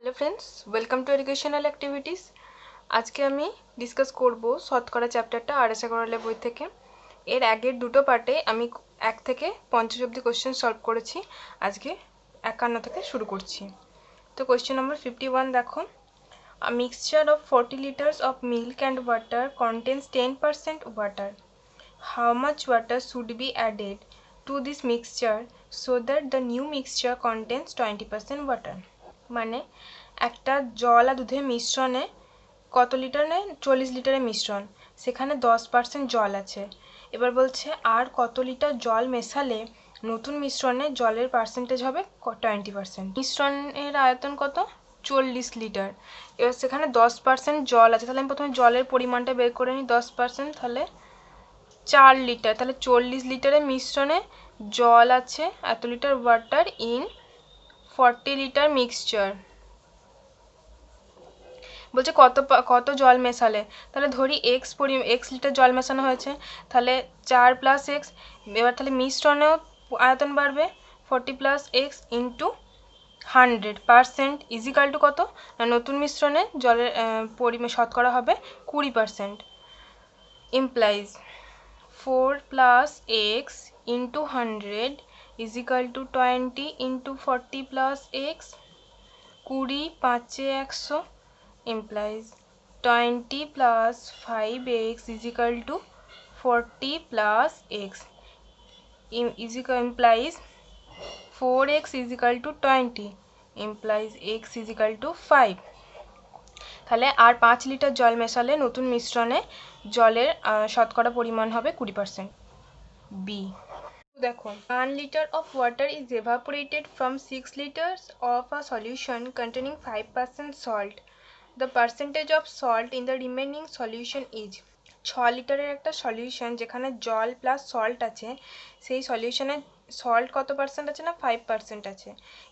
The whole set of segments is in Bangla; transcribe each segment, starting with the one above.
Hello friends, welcome to educational activities. আজকে আমি ডিসকাস করব শতকরা চ্যাপ্টারটা আড়াইশা করলে বই থেকে। এর আগের দুটো পার্টে আমি 1 থেকে 50 অবধি কোশ্চেন সলভ করেছি। আজকে 51 থেকে শুরু করছি। তো কোশ্চেন নম্বর 51 দেখো, a mixture of 40 liters of milk and water contains 10% water. How much water should be added to this mixture so that the new mixture contains 20% water? মানে একটা জল আর দুধের মিশ্রণে কত লিটার নেয়? 40 লিটারের মিশ্রণ, সেখানে 10% জল আছে। এবার বলছে আর কত লিটার জল মেশালে নতুন মিশ্রণে জলের পার্সেন্টেজ হবে 20%। মিশ্রণের আয়তন কত? 40 লিটার। এবার সেখানে 10% জল আছে, তাহলে আমি প্রথমে জলের পরিমাণটা বের করে নিই। 10% তাহলে 4 লিটার, তাহলে 40 লিটারের মিশ্রণে জল আছে এত litre water in 40 litre mixture. বলছে কত জল মেশালে, তাহলে ধরি এক্স লিটার জল মেশানো হয়েছে, তাহলে 4 + x। এবার তাহলে মিশ্রণেও আয়তন বাড়বে, 40 + x ইন্টু 100% ইজিক্যাল টু কত? নতুন মিশ্রণে জলের শতকরা হবে 20%। Implies 4 + x into 100 equal to 20 into 40 + x, 20 5 100 implies 20 plus 5x is equal to 40 plus x implies 4x is equal to 20 implies x is equal to 5। তাহলে আর 5 লিটার জল মেশালে নতুন মিশ্রণে জলের শতকরা পরিমাণ হবে 20%। বি দেখো, 1 liter of water is evaporated from 6 liters of a solution containing 5% salt. The percentage of salt in the remaining solution is 6 লিটারের একটা সলিউশন যেখানে জল প্লাস সল্ট আছে, সেই সলিউশনে সল্ট কত পার্সেন্ট আছে? না 5% আছে।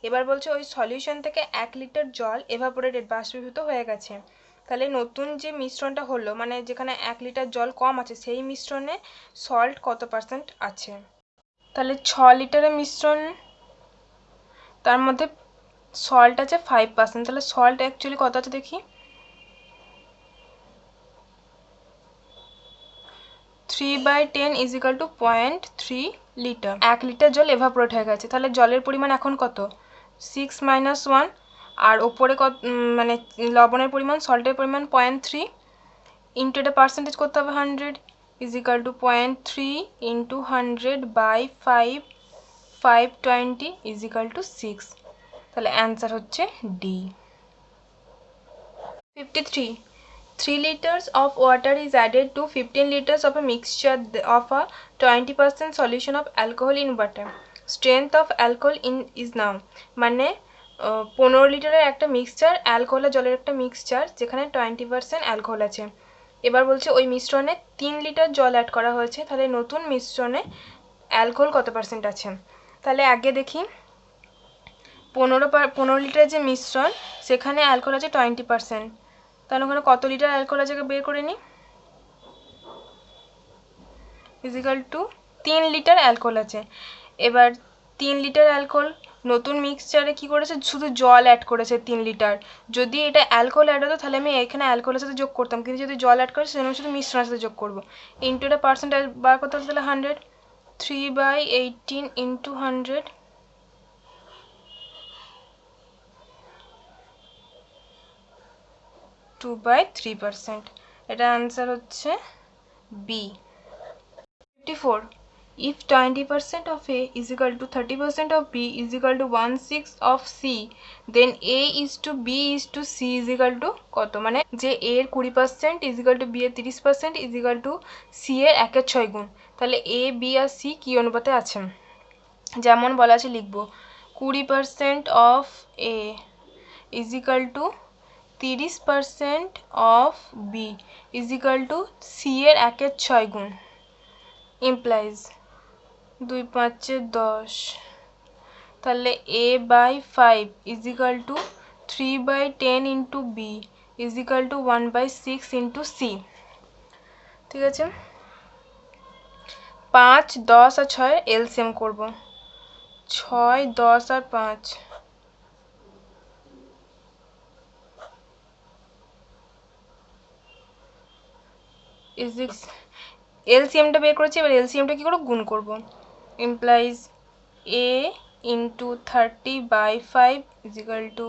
এবার বলছে ওই সলিউশন থেকে 1 লিটার জল এভাপোরেটেড বাষ্পীভূত হয়ে গেছে, তাহলে নতুন যে মিশ্রণটা হলো মানে যেখানে 1 লিটার জল কম আছে সেই মিশ্রণে সল্ট কত পার্সেন্ট আছে। তাহলে 6 লিটারের মিশ্রণ, তার মধ্যে সল্ট আছে 5%, তাহলে সল্ট অ্যাকচুয়ালি কত আছে দেখি, 3/10 is equal to 0.3 litre. 1 litre জল এভাপোরেট হয়ে গেছে, তাহলে জলের পরিমাণ এখন কত? 6 - 1, আর ওপরে কত মানে লবণের পরিমাণ, সল্টের পরিমাণ 0.3 ইন্টু এটা পার্সেন্টেজ করতে হবে 100 is equal to 0.3 into 100 by 5, 520 is equal to 6। তাহলে অ্যান্সার হচ্ছে D. 53, 3 liters of water is added to 15 liters of a mixture of a 20% solution of alcohol in water. Strength of alcohol in is now, মানে 15 লিটারের একটা মিক্সচার, অ্যালকোহল জলের একটা মিক্সচার যেখানে 20% অ্যালকোহল আছে। এবার বলছে ওই মিশ্রণে 3 লিটার জল অ্যাড করা হয়েছে, তাহলে নতুন মিশ্রণে অ্যালকোহল কত পার্সেন্ট আছে। তাহলে আগে দেখি 15 লিটারের যে মিশ্রণ সেখানে অ্যালকোহল আছে 20%, তাহলে ওখানে কত লিটার অ্যালকোহল আছে বের করে নিই। ইজিক্যাল টু 3 লিটার অ্যালকোহল আছে। এবার 3 লিটার অ্যালকোহল নতুন মিক্সচারে কি করেছে? শুধু জল অ্যাড করেছে 3 লিটার। যদি এটা অ্যালকোহল অ্যাড হতো তাহলে আমি এখানে অ্যালকোহলের সাথে যোগ করতাম, কিন্তু যদি জল অ্যাড করেছে সেজন্য শুধু মিশ্রণের সাথে যোগ করবো। ইন্টু এটা পার্সেন্টেজ বার করতে হচ্ছে, তাহলে 100, 3/18 ইন্টু 100 2/3%। এটা আনসার হচ্ছে B. 54, if 20% of A is equal to 30% of B is equal to 1/6 of C, then A is to B is to C is equal to কত? মানে যে A এর 20% is equal to B এর 30% is equal to C এর 1/6 গুণ, তাহলে A, B আর C কি অনুপাতে আছে? যেমন বলা আছে লিখব, 20% of A is equal to 30% of B is equal to C এর 1/6 গুণ। implies 2 5 10, তাহলে A/5 is equal to 3/10 into B is equal to 1/6 into C। ঠিক আছে, 5 10 আর 6 এলসিএম করব, 6 10 আর 5 এলসিএমটা বের করেছি, এবার এলসিএমটা কী করে গুণ করব। Implies a into 30/5 is equal to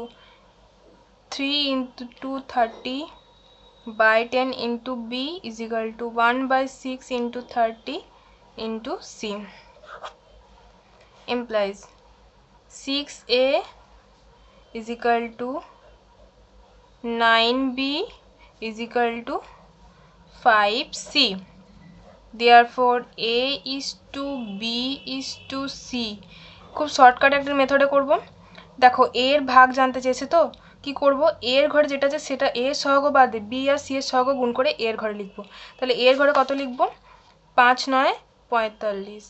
3 into 30/10 into b is equal to 1/6 into 30 into c. Implies 6a is equal to 9b is equal to 5c. Therefore a is to b is to c. খুব শর্টকাট একটা মেথডে করব। দেখো এর ভাগ জানতে চেয়েছে, তো কি করব, এর ঘরে যেটা আছে সেটা এর সহগ বাদে বি আর সি এর সহগ গুণ করে এর ঘরে লিখব। তাহলে এর ঘরে কত লিখব, 5 9 45।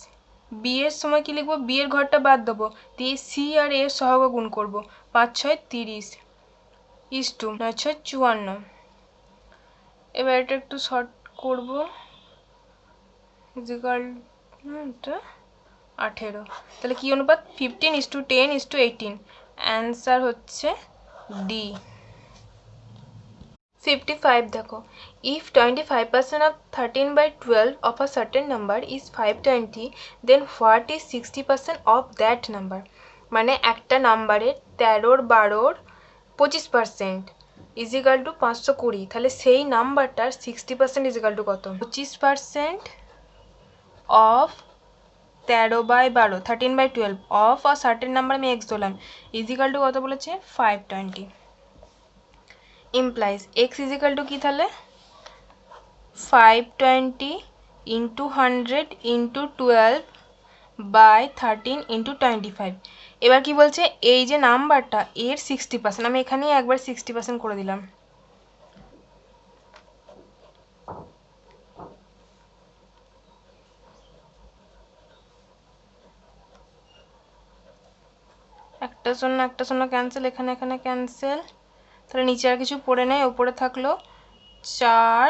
বি এর সময় কি লিখব, বি এর ঘরটা বাদ দেবো, দিয়ে সি আর এর সহগ গুণ করব, 5 6 30 ইস টু 9 6 54। এবার এটা একটু শর্ট করব, ইজিক্যাল এটা 18। তাহলে কি অনুপাত, 15:10:18। অ্যান্সার হচ্ছে ডি। 55 দেখো, if 25% of 13/12 of a certain number is 520, then what is 60% of that number? মানে একটা নাম্বারের 13/12 25% ইজিক্যাল টু 520, তাহলে সেই নাম্বারটার 60% ইজিক্যাল টু কত, 25% of 13/12 13/12 of a certain number, আমি এক্স ধরলাম, ইজিক্যাল টু কত বলেছে 520। ইমপ্লাইজ এক্স ইজিক্যাল টু কি, তাহলে 520 ইন্টু 100 ইন্টু 12/13 ইন্টু 25। এবার কি বলছে, এই যে নাম্বারটা এর 60%, আমি এখানেই একবার 60% করে দিলাম। একটা শূন্য ক্যান্সেল, এখানে এখানে ক্যান্সেল, তাহলে নিচে আর কিছু পড়ে নেই, উপরে থাকলো 4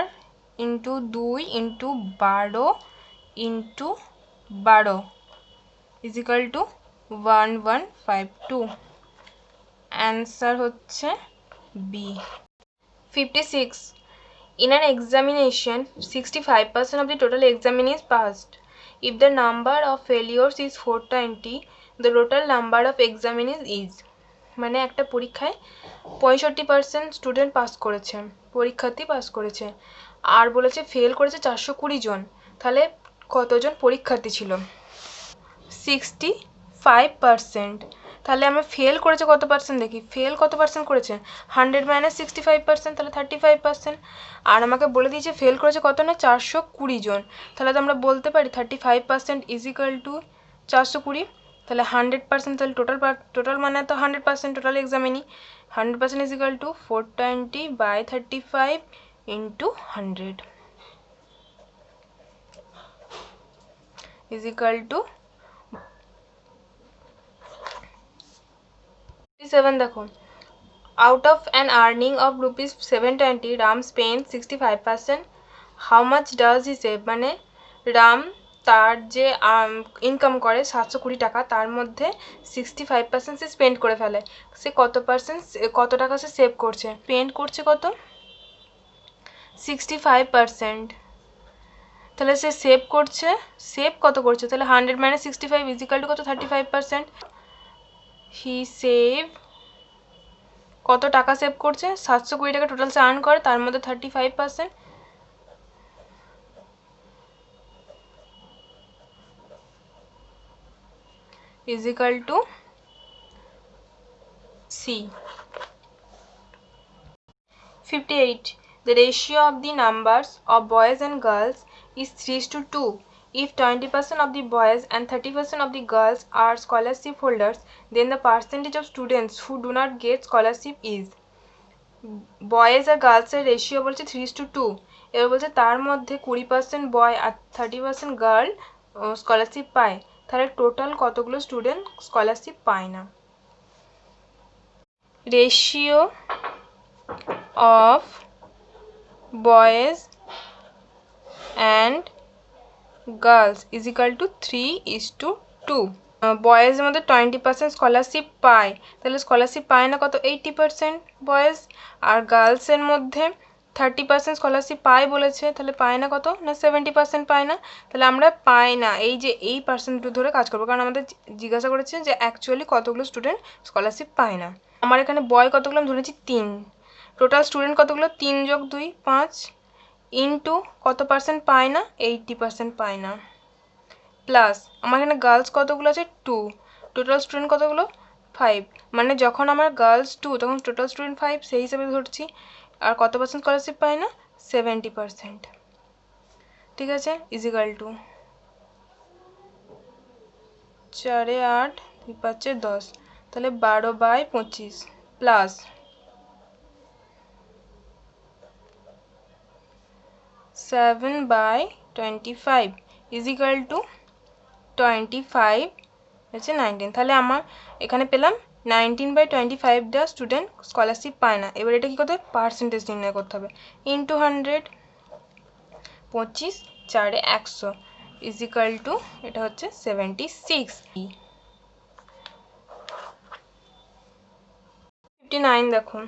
into 2 into 12 into 12 equal to 1152। Answer হচ্ছে B. 56 in an examination 65% of the total examine is passed. If the number of failures is 420, the total number of examinees is, মানে একটা পরীক্ষায় 65% স্টুডেন্ট পাস করেছে, পরীক্ষার্থী পাস করেছে, আর বলেছে ফেল করেছে 420 জন, তাহলে কতজন পরীক্ষার্থী ছিল, 65%। তাহলে আমরা ফেল করেছে কত পার্সেন্ট, দেখি ফেল কত পার্সেন্ট করেছে, 100 - 65%, তাহলে 35%। আর আমাকে বলে দিয়েছে ফেল করেছে কত না, 420 জন, তাহলে তো আমরা বলতে পারি 35% ইজিক্যাল টু 420। তাহলে 100%, তাহলে টোটাল মানে তো 100%, total examinee 100% equal to 420/35 into 100 equal to 7। দেখো, out of an earning of rupees 720, Ram spends 65%. How much does he save? মানে রাম তার যে ইনকাম করে 720 টাকা, তার মধ্যে 65% সে স্পেন্ড করে ফেলে, সে কত টাকা সে সেভ করছে, স্পেন্ড করছে কত, 65%। তাহলে সে সেভ কত করছে, তাহলে 100 - 65 ইজিক্যাল টু কত, 35%। হি সেভ কত টাকা সেভ করছে, 720 টাকা টোটাল সে আর্ন করে, তার মধ্যে 35% equal to C. 58 the ratio of the numbers of boys and girls is 3:2. If 20% of the boys and 30% of the girls are scholarship holders, then the percentage of students who do not get scholarship is, boys আর গার্লসের রেশিও বলছে 3:2। এবার বলছে তার মধ্যে 20% বয় আর 30% গার্ল স্কলারশিপ পায়, তাহলে টোটাল কতগুলো স্টুডেন্ট স্কলারশিপ পায় না। Ratio of boys and girls is equal to 3:2। বয়েজের মধ্যে 20% স্কলারশিপ পায়, তাহলে স্কলারশিপ পায় না কত, 80% বয়েজ, আর গার্লসের মধ্যে 30% স্কলারশিপ পায় বলেছে, তাহলে পায় না কত না 70% পায় না, তাহলে আমরা পাই না এই যে এই পার্সেন্ট ধরে কাজ করবো, কারণ আমাদের জিজ্ঞাসা করেছে যে অ্যাকচুয়ালি কতগুলো স্টুডেন্ট স্কলারশিপ পায় না। আমার এখানে বয় কতগুলো আমি ধরেছি 3, টোটাল স্টুডেন্ট কতগুলো 3 যোগ 2 5, ইন্টু কত পার্সেন্ট পায় না 80% পায় না, প্লাস আমার এখানে গার্লস কতগুলো আছে 2, টোটাল স্টুডেন্ট কতগুলো 5, মানে যখন আমার গার্লস 2 তখন টোটাল স্টুডেন্ট 5 সেই হিসাবে ধরছি। আর কত পার্সেন্ট স্কলারশিপ পায় না 70%, ঠিক আছে, ইজিক্যাল টু 4 8 2 5 10, তাহলে 12/25 প্লাস 7/25 ইজিক্যাল টু 25 হচ্ছে 19, তাহলে আমার এখানে পেলাম 19/25টা স্টুডেন্ট স্কলারশিপ পায় না। এবার এটা কী করতে হবে পার্সেন্টেজ নির্ণয় করতে হবে, ইন্টু 100, 25 4 100 ইজিক্যাল টু এটা হচ্ছে 76। 59 দেখো,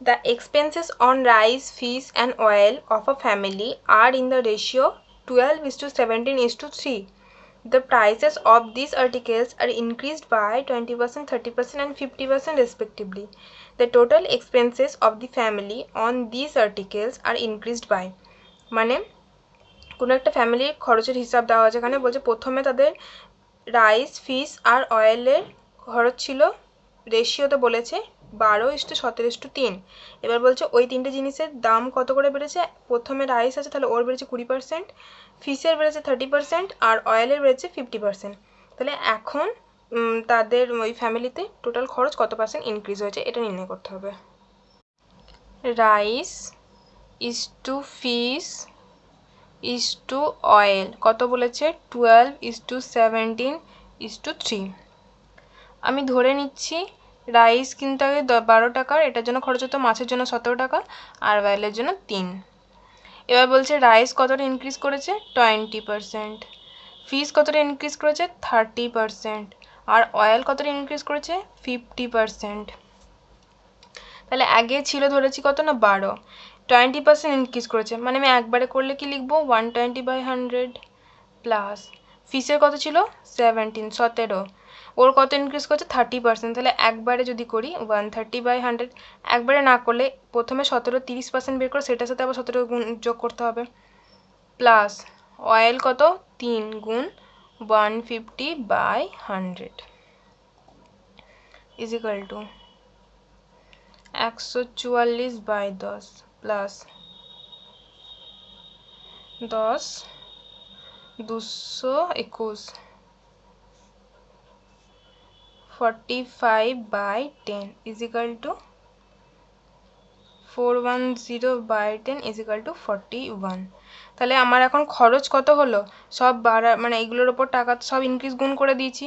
the expenses on rice, fish and oil of a family are in the ratio 12:17:3. The prices of these articles are increased by 20%, 30% and 50% respectively. The total expenses of the family on these articles are increased by, মানে কোনো একটা ফ্যামিলির খরচের হিসাব দেওয়া আছে এখানে, বলছে প্রথমে তাদের রাইস, ফিশ আর অয়েলের খরচ ছিল রেশিওতে বলেছে 12:17:3। এবার বলছে ওই তিনটে জিনিসের দাম কত করে বেড়েছে, প্রথমে রাইস আছে তাহলে ওর বেড়েছে 20%, ফিশের বেড়েছে 30% আর অয়েলের বেড়েছে 50%। তাহলে এখন তাদের ওই ফ্যামিলিতে টোটাল খরচ কত পার্সেন্ট ইনক্রিজ হয়েছে এটা নির্ণয় করতে হবে। Rice is to fish is to oil কত বলেছে 12:17:3। আমি ধরে নিচ্ছি রাইস কিনতে আগে 12 টাকার, এটার জন্য খরচ হতো মাছের জন্য 17 টাকা আর অয়েলের জন্য 3। এবার বলছে রাইস কতটা ইনক্রিজ করেছে 20%, ফিশ কতটা ইনক্রিজ করেছে 30% আর অয়েল কতটা ইনক্রিজ করেছে 50%। তাহলে আগে ছিল ধরেছি কত না 12, 20% ইনক্রিজ করেছে, মানে আমি একবারে করলে কি লিখবো 120/100 প্লাস ফিশের কত ছিল 17, ওর কত ইনক্রিজ করছে 30%, তাহলে একবারে যদি করি 130/100, একবারে না করলে প্রথমে 17 30% বের করে সেটার সাথে আবার 17 গুণ যোগ করতে হবে, প্লাস অয়েল কত 3 গুণ 150/100 equal to 144/10 plus 10 221 45/10 equal to 410/10 equal to 41। তাহলে আমার এখন খরচ কত হলো সব মানে এইগুলোর ওপর টাকা সব ইনক্রিজ গুণ করে দিয়েছি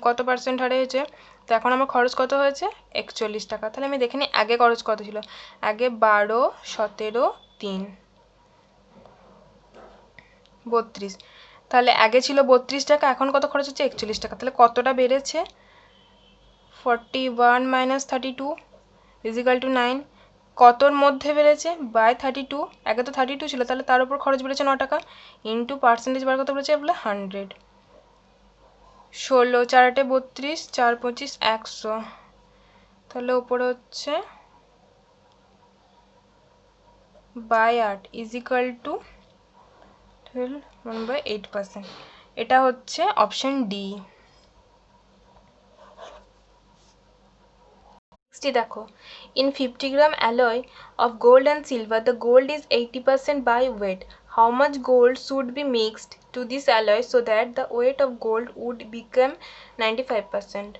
কত পার্সেন্ট হারে হয়েছে, তো এখন আমার খরচ কত হয়েছে 41 টাকা। তাহলে আমি দেখে নিই আগে খরচ কত ছিল, আগে 12 17 3 32, তাহলে আগে ছিল 32 টাকা এখন কত খরচ হচ্ছে 41 টাকা, তাহলে কতটা বেড়েছে 41 - 32 ইজিক্যাল টু 9, কতর মধ্যে বেড়েছে বাই 32, আগে তো 32 ছিল তাহলে তার উপর খরচ বেড়েছে 9 টাকা ইন্টু পার্সেন্টেজ বার কত বেড়েছে বলে 100, 16 4 8 32 4 25 100, তাহলে উপরে হচ্ছে বাই 8 ইজিক্যাল টু 1/8%, এটা হচ্ছে অপশন ডি। দেখো, in 50 gram alloy of gold and silver the gold is 80% by weight. How much gold should be mixed to this alloy so that the weight of gold would become 95%?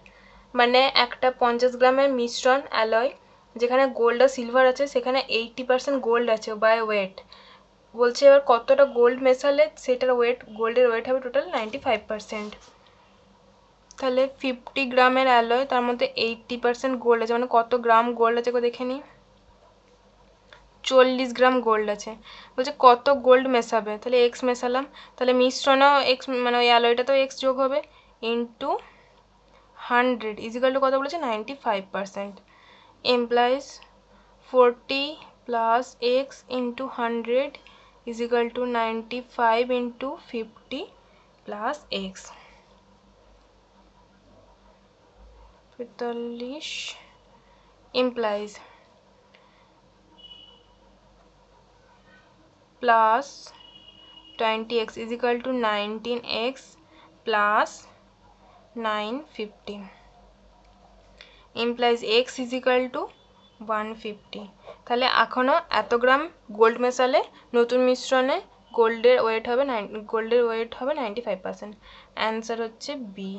মানে একটা 50 গ্রামের মিশ্রণ অ্যালয় যেখানে গোল্ড আর সিলভার আছে সেখানে 80% গোল্ড আছে বাই ওয়েট, বলছে এবার কতটা গোল্ড মেশালে সেটার ওয়েট গোল্ডের ওয়েট হবে টোটাল 95%। তাহলে 50 গ্রামের অ্যালয় তার মধ্যে 80% গোল্ড আছে, মানে কত গ্রাম গোল্ড আছে দেখে নিই 40 গ্রাম গোল্ড আছে, বলছে কত গোল্ড মেশাবে, তাহলে এক্স মেশালাম, তাহলে মিশ্রণেও এক্স মানে ওই অ্যালয়টা তো এক্স যোগ হবে ইন্টু 100 ইজিক্যাল টু কত বলেছে 95%, employees 40 plus x into 100 is equal to 95 into 50 plus x 45 implies plus 20x is equal to 19x plus 950 implies x is equal to 150 তাহলে এখনো এত গ্রাম গোল্ড মেশালে নতুন মিশ্রণে গোল্ডের ওয়েট হবে 95%। অ্যানসার হচ্ছে বি।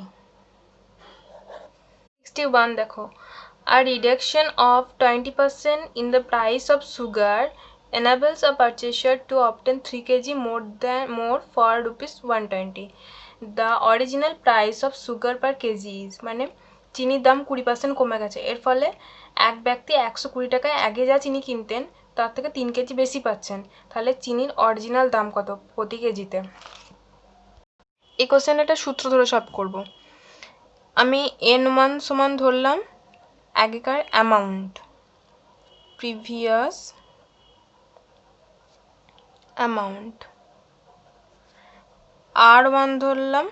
61 দেখো, a reduction of 20% in the price of sugar enables a purchaser to obtain 3 kg more for rupees 120. The original price of sugar per kg is মানে চিনির দাম 20% কমে গেছে, এর ফলে এক ব্যক্তি 120 টাকায় আগে যা চিনি কিনতেন তার থেকে 3 কেজি বেশি পাচ্ছেন, তাহলে চিনির অরিজিনাল দাম কত প্রতি কেজিতে? এই কোশ্চেন একটা সূত্র ধরে সলভ করব। আমি n1 সমান ধরলাম আগেকার অ্যামাউন্ট, প্রিভিয়াস অ্যামাউন্ট, r1 ধরলাম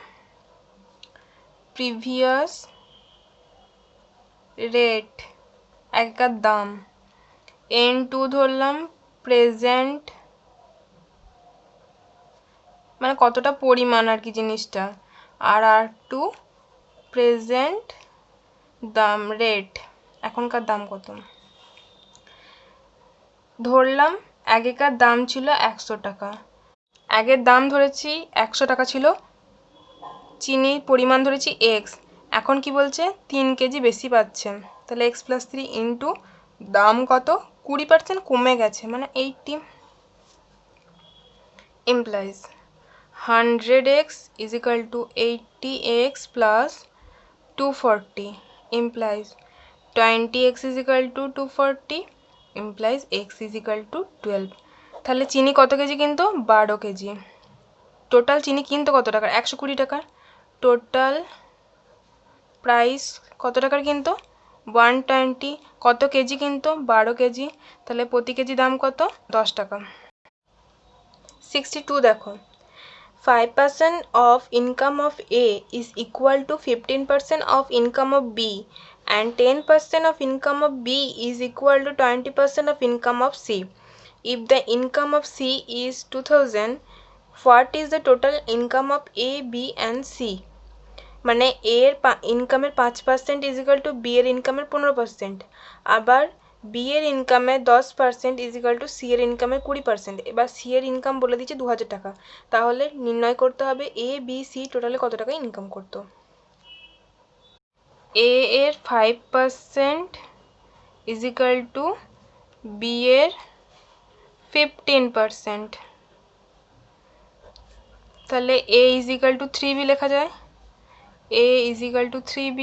প্রিভিয়াস রেট আগেকার দাম, n2 ধরলাম প্রেজেন্ট মানে কতটা পরিমাণ আর কি জিনিসটা, আর r2 প্রেজেন্ট দাম রেট এখনকার দাম কত। ধরলাম আগেকার দাম ছিল 100 টাকা, আগের দাম ধরেছি 100 টাকা ছিল, চিনির পরিমাণ ধরেছি x, এখন কি বলছে 3 কেজি বেশি পাচ্ছে, তাহলে x + 3 ইন্টু দাম কত 20% কমে গেছে মানে 80 implies 100x is equal to 80x plus 240 implies 20x is equal to 240 implies x is equal to 12। তাহলে চিনি কত কেজি কিনতো 12 কেজি, টোটাল চিনি কিনতো কত টাকার 120 টাকার, টোটাল প্রাইস কত টাকার কিনতো 120, কত কেজি কিনতো 12 কেজি, তাহলে প্রতি কেজি দাম কত 10 টাকা। 62 দেখো, 5% of income of A is equal to 15% of income of B and 10% of income of B is equal to 20% of income of C. If the income of C is 2000, what is the total income of A, B and C? মানে A এর ইনকামের 5% is equal to B এর ইনকামের 15%, আবার B এর ইনকামের 10% is equal to C এর ইনকামের 20%। এবার C এর ইনকাম বলে দিচ্ছে 2000 টাকা, তাহলে নির্ণয় করতে হবে A, B, C টোটালে কত টাকা ইনকাম করতো। A এর 5% is equal to B এর 15%, তাহলে A is equal to 3B লেখা যায়, A is equal to 3B।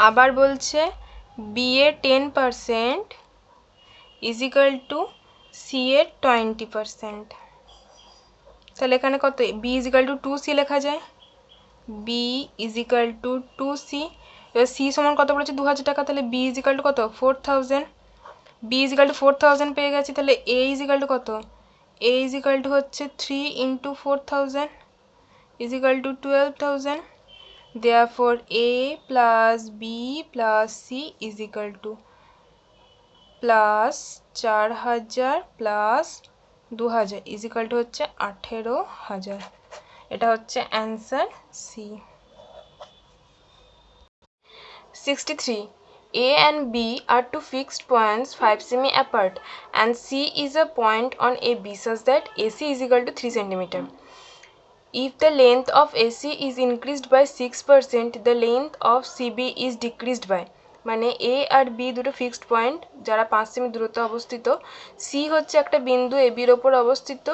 আবার বলছে B এর 10% is equal to C এর 20%, তাহলে এখানে কত B is equal to 2C লেখা যায়, B is equal to 2C। এবার C সমান কত বলেছে 2000 টাকা, তাহলে B is equal to কত 4000, B is equal to 4000 পেয়ে গেছি, তাহলে A is equal to কত, A is equal to হচ্ছে 3 into 4000 is equal to 12,000। Therefore A plus B plus C is equal to plus 4000 plus 2000 is equal to হচ্ছে 18000। এটা হচ্ছে answer C. 63 A and B are two fixed points 5 semi apart and C is a point on AB such that AC is equal to 3 cm. If the length of AC is increased by 6%, the length of CB is decreased by মানে A আর B দুটো ফিক্সড পয়েন্ট যারা 5 সেমি দূরত্বে অবস্থিত, C হচ্ছে একটা বিন্দু AB এর উপর অবস্থিত,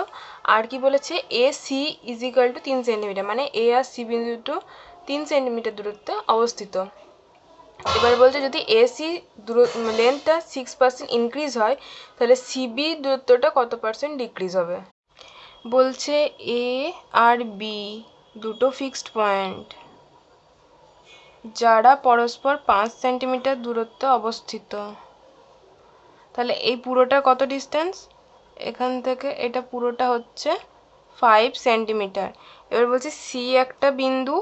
আর কি বলেছে AC is equal to 3 centimetre, মানে A আর C বিন্দু দুটো 3 সেন্টিমিটার দূরত্বে অবস্থিত। এবার বলছে যদি AC লেন্থটা 6% ইনক্রিজ হয় তাহলে CB দূরত্বটা কত পার্সেন্ট ডিক্রিজ হবে। বলছে A আর B দুটো ফিক্সড পয়েন্ট যারা পরস্পর 5 সেন্টিমিটার দূরত্বে অবস্থিত, তাহলে এই পুরোটা কত ডিস্টেন্স, এখান থেকে এটা পুরোটা হচ্ছে 5 সেন্টিমিটার। এবার বলছে সি একটা বিন্দু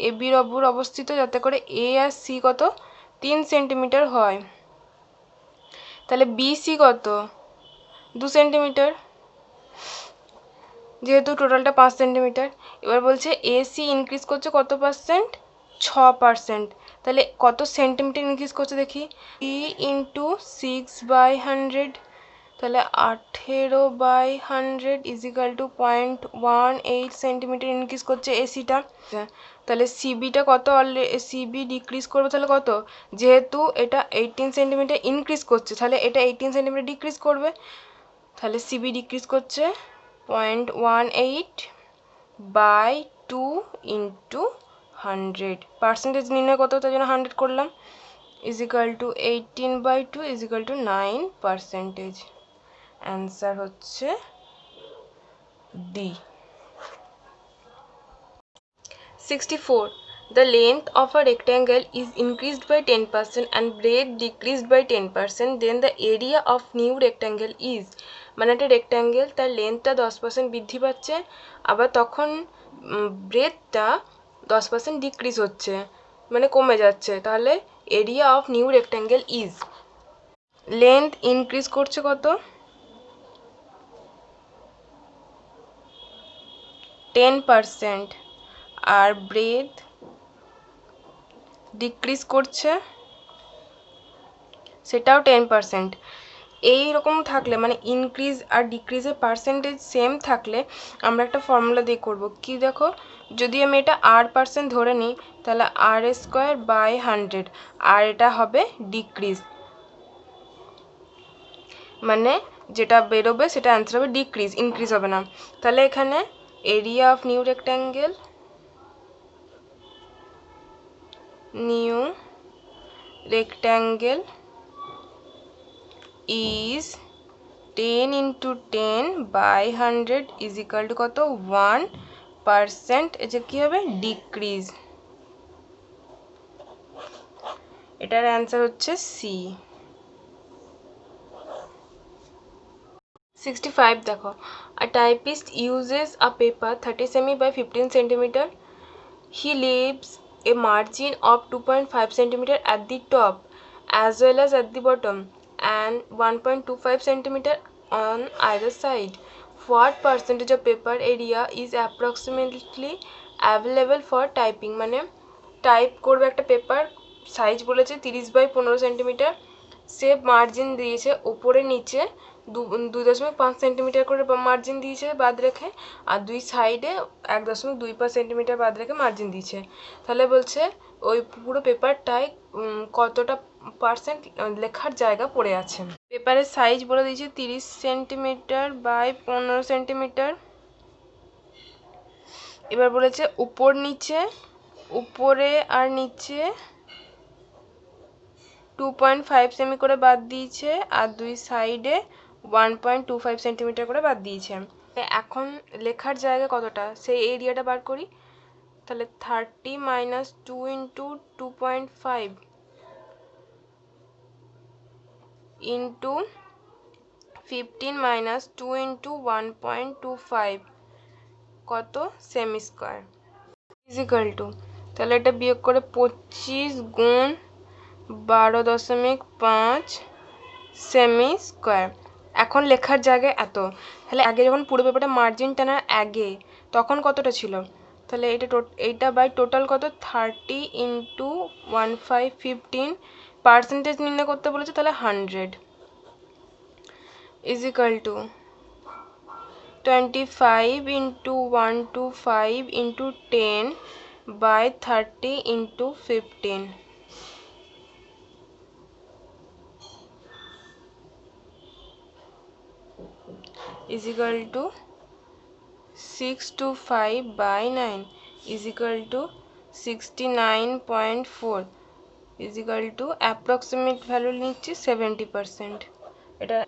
এ বির অপর অবস্থিত যাতে করে এ আর সি কত 3 সেন্টিমিটার হয়। তাহলে বিসি কত 2 সেন্টিমিটার, যেহেতু টোটালটা 5 সেন্টিমিটার। এবার বলছে এসি ইনক্রিজ করছে কত পার্সেন্ট, 6%। তাহলে কত সেন্টিমিটার ইনক্রিজ করছে দেখি, ই ইন্টু 6/100, তাহলে 18/100 ইজিক্যাল টু 0.18 সেন্টিমিটার ইনক্রিজ করছে এসিটা। তাহলে সিবিটা কত, সিবি ডিক্রিজ করবে তাহলে কত, যেহেতু এটা 18 সেন্টিমিটার ইনক্রিজ করছে তাহলে এটা 18 সেন্টিমিটার ডিক্রিজ করবে। তাহলে সিবি ডিক্রিজ করছে 0.18/2 ইন্টু 100, পার্সেন্টেজ নির্ণয় কত তার জন্য 100 করলাম, equal to 18/2 equal to 9%। Answer হচ্ছে D. 64. The length of a rectangle is increased by 10% and breadth decreased by 10%, then the area of new rectangle is, মানে একটা রেক্ট্যাঙ্গেল তার লেন্থটা 10% বৃদ্ধি পাচ্ছে আবার তখন ব্রেডটা 10% ডিক্রিজ হচ্ছে মানে কমে যাচ্ছে, তাহলে area of new rectangle is, length increase করছে কত 10% আর ব্রেথ ডিক্রিজ করছে সেটাও 10%। এইরকম থাকলে মানে ইনক্রিজ আর ডিক্রিজের পার্সেন্টেজ সেম থাকলে আমরা একটা ফর্মুলা দিয়ে করব কি, দেখো যদি আমি এটা r% ধরে নিই তাহলে r²/100, আর এটা হবে ডিক্রিজ, মানে যেটা বেরোবে সেটা অ্যান্সার হবে ডিক্রিজ, ইনক্রিজ হবে না। তাহলে এখানে area of new rectangle is 10 into 10/100 is equal to কত 1%, এটা কি হবে ডিক্রিজ, এটার অ্যান্সার হচ্ছে সি। 65 দেখো, a typist uses a paper 30 semi by 15 centimeter. He leaves a margin of 2.5 centimeter at the top as well as at the bottom and 1.25 centimeter on either side. What percentage of paper area is approximately available for typing, মানে টাইপ করবে একটা পেপার, সাইজ বলেছে 30/15 সেন্টিমিটার, সে মার্জিন দিয়েছে ওপরে নিচে 2.5 সেন্টিমিটার করে মার্জিন দিয়েছে বাদ রেখে, আর দুই সাইডে 1.25 সেন্টিমিটার বাদ রেখে মার্জিন দিয়েছে। তাহলে বলছে ওই পুরো পেপারটায় কতটা পার্সেন্ট লেখার জায়গা পড়ে আছে। পেপারের সাইজ বলে দিয়েছে 30 সেন্টিমিটার/15 সেন্টিমিটার। এবার বলেছে উপর নিচে, উপরে আর নিচে 2.5 সেমি করে বাদ দিয়েছে আর দুই সাইডে 1.25 সেন্টিমিটার করে বাদ দিয়েছে। এখন লেখার জায়গা কতটা সেই এরিয়াটা বার করি, তাহলে 30 - 2 ইন্টু 2.5 ইন্টু 15 - 2 ইন্টু 1.25 কত সেমি স্কোয়ার ইজিক্যাল টু, তাহলে এটা বিয়োগ করে 25 গুণ 12.5 সেমি স্কোয়ার। এখন লেখার জায়গায় এত, তাহলে আগে যখন পুরো পেপারটা মার্জিন টানার আগে তখন কতটা ছিল, তাহলে এইটা বাই টোটাল কত 30 ইন্টু 15 পার্সেন্টেজ নির্ণয় করতে বলেছে, তাহলে 100 equal to 25 into 125 into 10/30 into 15 is equal to 625/9 is equal to 69.4 is equal to approximate value নিচ্ছি 70%। এটা